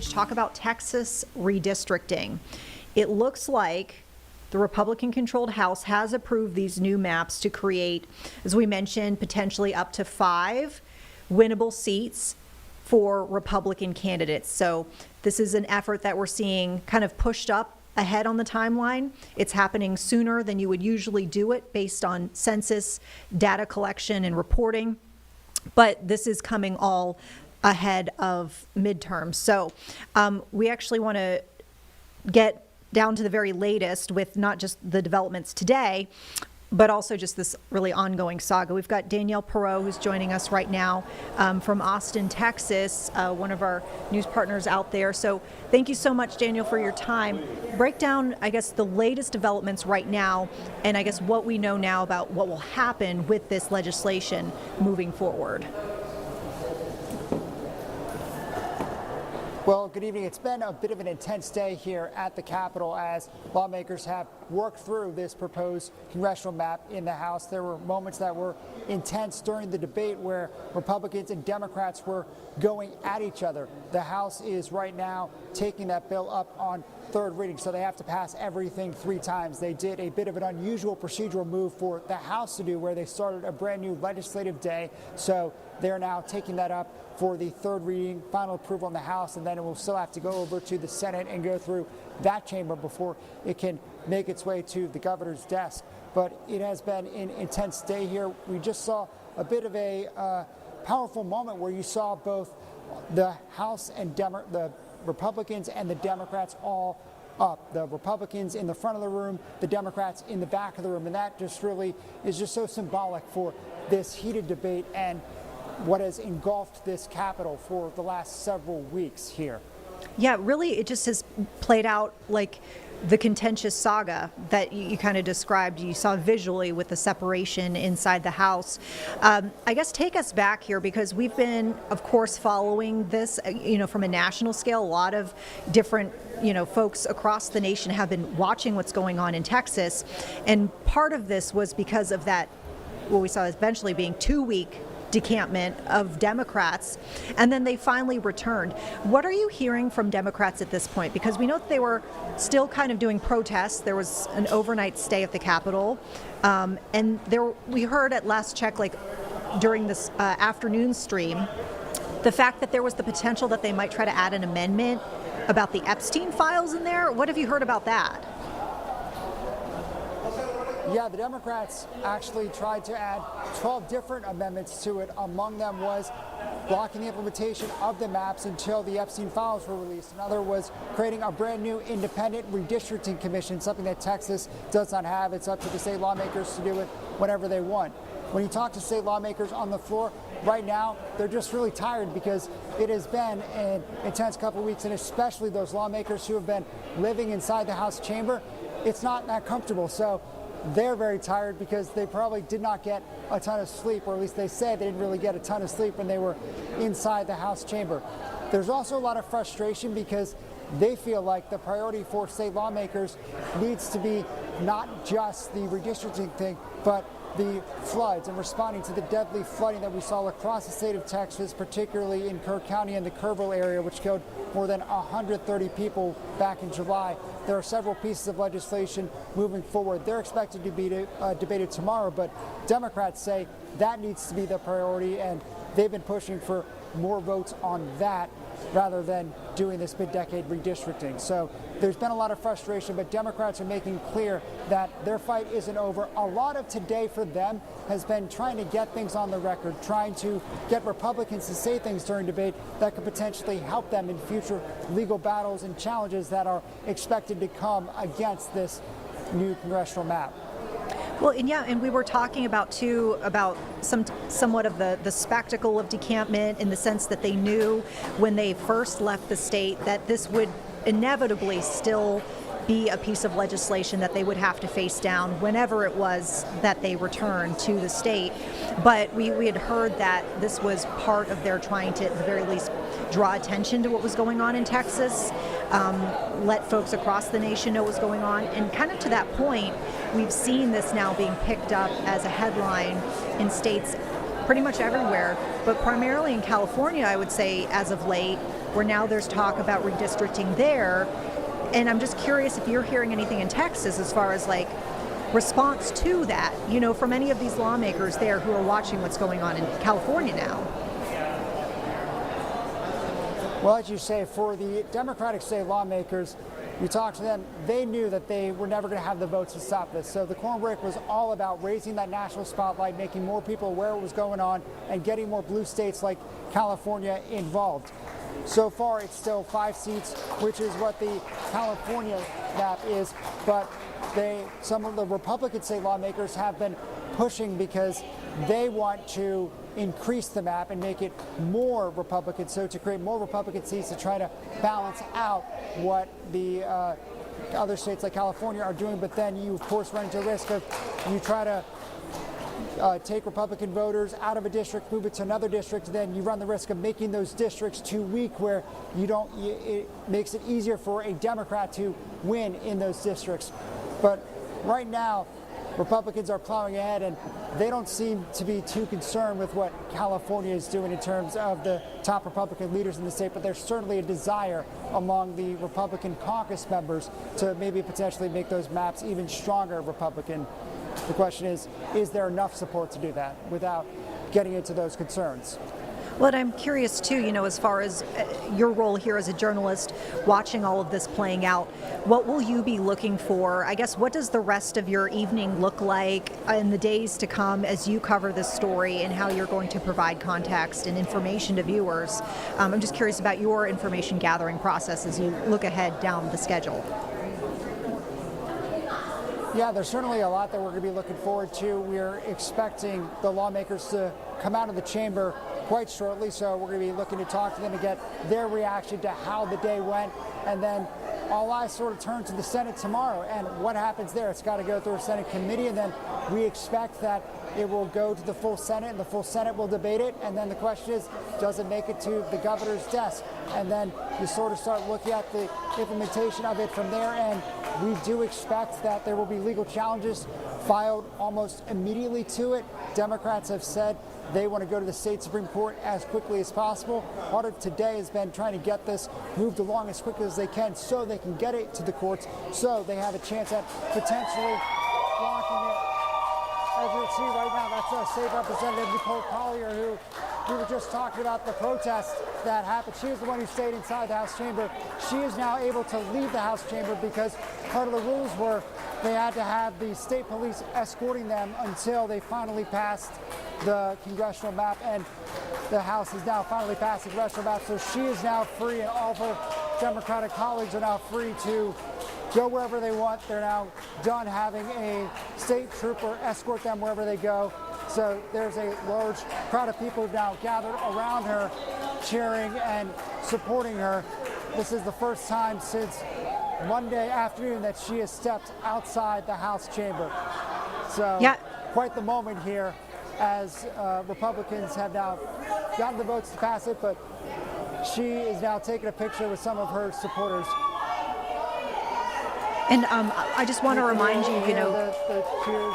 Talk about Texas redistricting. It looks like the Republican-controlled House has approved these new maps to create, as we mentioned, potentially up to 5 winnable seats for Republican candidates. So this is an effort that we're seeing kind of pushed up ahead on the timeline. It's happening sooner than you would usually do it based on census data collection and reporting. But this is coming all ahead of midterms. So we actually want to get down to the very latest with not just the developments today, but also just this really ongoing saga. We've got Danielle Perreault, who's joining us right now from Austin, Texas, one of our news partners out there. So thank you so much, Danielle, for your time. Break down, I guess, the latest developments right now, and I guess what we know now about what will happen with this legislation moving forward. Well, good evening. It's been a bit of an intense day here at the Capitol as lawmakers have worked through this proposed congressional map in the House. There were moments that were intense during the debate where Republicans and Democrats were going at each other. The House is right now taking that bill up on third reading, so they have to pass everything 3 times. They did a bit of an unusual procedural move for the House to do, where they started a brand new legislative day. So they're now taking that up for the third reading, final approval in the House, and then it will still have to go over to the Senate and go through that chamber before it can make its way to the governor's desk. But it has been an intense day here. We just saw a bit of a powerful moment where you saw both the House and the Republicans and the Democrats all up. The Republicans in the front of the room, the Democrats in the back of the room. And that just really is just so symbolic for this heated debate and what has engulfed this Capitol for the last several weeks here. Yeah, really, it just has played out like the contentious saga that you kind of described. You saw visually with the separation inside the House. I guess take us back here, because we've been, of course, following this, from a national scale. A lot of different, folks across the nation have been watching what's going on in Texas. And part of this was because of that, what we saw eventually being 2-week decampment of Democrats, and then they finally returned. What are you hearing from Democrats at this point? Because we know that they were still kind of doing protests. There was an overnight stay at the Capitol, and we heard at last check, like during this afternoon stream, the fact that there was the potential that they might try to add an amendment about the Epstein files in there. What have you heard about that? Yeah, the Democrats actually tried to add 12 different amendments to it. Among them was blocking the implementation of the maps until the Epstein files were released. Another was creating a brand new independent redistricting commission, something that Texas does not have. It's up to the state lawmakers to do it whenever they want. When you talk to state lawmakers on the floor right now, they're just really tired because it has been an intense couple of weeks, and especially those lawmakers who have been living inside the House chamber, it's not that comfortable. So they're very tired because they probably did not get a ton of sleep, or at least they say they didn't really get a ton of sleep when they were inside the House chamber. There's also a lot of frustration because they feel like the priority for state lawmakers needs to be not just the redistricting thing, but the floods and responding to the deadly flooding that we saw across the state of Texas, particularly in Kerr County and the Kerrville area, which killed more than 130 people back in July. There are several pieces of legislation moving forward. They're expected to be debated tomorrow, but Democrats say that needs to be the priority, and they've been pushing for more votes on that rather than doing this mid-decade redistricting. So there's been a lot of frustration, but Democrats are making clear that their fight isn't over. A lot of today for them has been trying to get things on the record, trying to get Republicans to say things during debate that could potentially help them in future legal battles and challenges that are expected to come against this new congressional map. Well, and we were talking about somewhat of the spectacle of decampment, in the sense that they knew when they first left the state that this would inevitably still be a piece of legislation that they would have to face down whenever it was that they returned to the state. But we had heard that this was part of their trying to, at the very least, draw attention to what was going on in Texas, let folks across the nation know what's going on. And kind of to that point, we've seen this now being picked up as a headline in states pretty much everywhere, but primarily in California, I would say, as of late, where now there's talk about redistricting there. And I'm just curious if you're hearing anything in Texas as far as like response to that, you know, from any of these lawmakers there who are watching what's going on in California now. Well, as you say, for the Democratic state lawmakers, you talk to them, they knew that they were never going to have the votes to stop this. So the corn break was all about raising that national spotlight, making more people aware of what was going on, and getting more blue states like California involved. So far, it's still 5 seats, which is what the California map is, but some of the Republican state lawmakers have been pushing because they want to increase the map and make it more Republican, so to create more Republican seats to try to balance out what the other states like California are doing. But then you, of course, run into a risk of you try to take Republican voters out of a district, move it to another district, then you run the risk of making those districts too weak where it makes it easier for a Democrat to win in those districts. But right now, Republicans are plowing ahead, and they don't seem to be too concerned with what California is doing in terms of the top Republican leaders in the state, but there's certainly a desire among the Republican caucus members to maybe potentially make those maps even stronger Republican. The question is there enough support to do that without getting into those concerns? Well, I'm curious too, you know, as far as your role here as a journalist, watching all of this playing out, what will you be looking for? I guess, what does the rest of your evening look like in the days to come as you cover this story and how you're going to provide context and information to viewers? I'm just curious about your information gathering process as you look ahead down the schedule. Yeah, there's certainly a lot that we're going to be looking forward to. We're expecting the lawmakers to come out of the chamber quite shortly, so we're going to be looking to talk to them and get their reaction to how the day went. And then all eyes sort of turn to the Senate tomorrow and what happens there. It's got to go through a Senate committee, and then we expect that it will go to the full Senate, and the full Senate will debate it. And then the question is, does it make it to the governor's desk? And then you sort of start looking at the implementation of it from there. And we do expect that there will be legal challenges filed almost immediately to it. Democrats have said they want to go to the state Supreme Court as quickly as possible. Part of today has been trying to get this moved along as quickly as they can so they can get it to the courts, so they have a chance at potentially blocking it. As you see right now, that's our state representative, Nicole Collier, who we were just talking about the protest that happened. She was the one who stayed inside the House chamber. She is now able to leave the House chamber because part of the rules were they had to have the state police escorting them until they finally passed the congressional map, and the House has now finally passed the congressional map. So she is now free, and all of her Democratic colleagues are now free to go wherever they want. They're now done having a state trooper escort them wherever they go. So there's a large crowd of people who've now gathered around her, cheering and supporting her. This is the first time since Monday afternoon that she has stepped outside the House chamber. So yeah, quite the moment here as Republicans have now gotten the votes to pass it, but she is now taking a picture with some of her supporters. And I just want to remind you, you know, the cheers.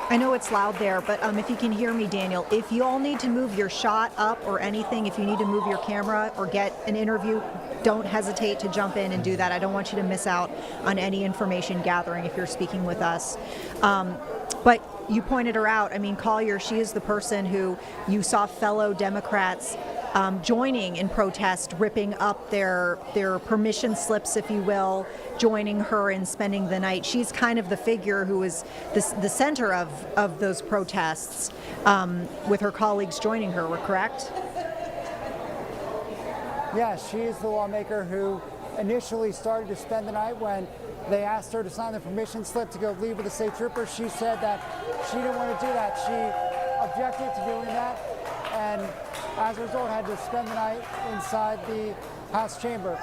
I know it's loud there, but if you can hear me, Daniel, if you all need to move your shot up or anything, if you need to move your camera or get an interview, don't hesitate to jump in and do that. I don't want you to miss out on any information gathering if you're speaking with us. But you pointed her out. I mean, Collier, she is the person who you saw fellow Democrats joining in protest, ripping up their permission slips, if you will, joining her in spending the night. She's kind of the figure who is the center of those protests, with her colleagues joining her, correct? Yeah, she is the lawmaker who initially started to spend the night when they asked her to sign the permission slip to go leave with the state trooper. She said that she didn't want to do that. She objected to doing that, and as a result had to spend the night inside the House chamber.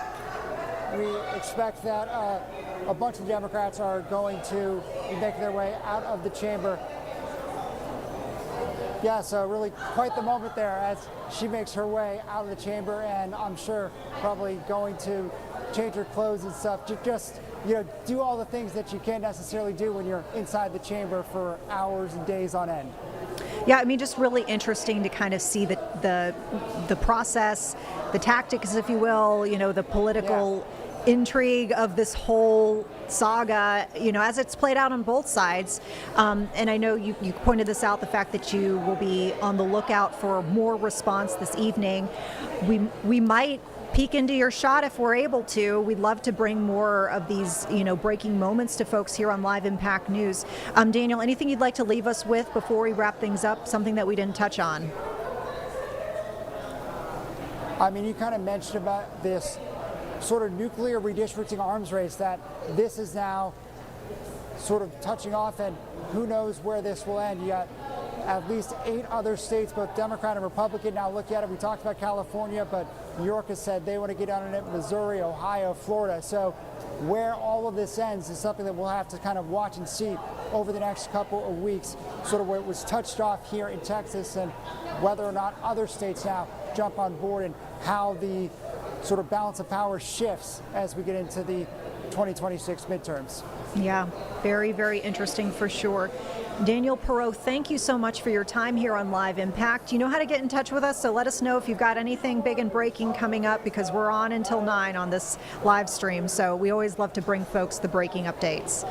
We expect that a bunch of Democrats are going to be making their way out of the chamber. Yeah, so really quite the moment there as she makes her way out of the chamber, and I'm sure probably going to change her clothes and stuff to just, you know, do all the things that you can't necessarily do when you're inside the chamber for hours and days on end. Yeah, I mean, just really interesting to kind of see the process, the tactics, if you will, the political intrigue of this whole saga, as it's played out on both sides. And I know you pointed this out, the fact that you will be on the lookout for more response this evening. We might peek into your shot if we're able to. We'd love to bring more of these, breaking moments to folks here on Live Impact News. Daniel, anything you'd like to leave us with before we wrap things up? Something that we didn't touch on? I mean, you kind of mentioned about this sort of nuclear redistricting arms race that this is now sort of touching off, and who knows where this will end. You got at least 8 other states, both Democrat and Republican, now look at it. We talked about California, but New York has said they want to get on it, Missouri, Ohio, Florida. So where all of this ends is something that we'll have to kind of watch and see over the next couple of weeks, sort of where it was touched off here in Texas, and whether or not other states now jump on board, and how the sort of balance of power shifts as we get into the 2026 midterms. Yeah, very, very interesting for sure. Daniel Perreault, thank you so much for your time here on Live Impact. You know how to get in touch with us, so let us know if you've got anything big and breaking coming up, because we're on until 9 on this live stream. So we always love to bring folks the breaking updates.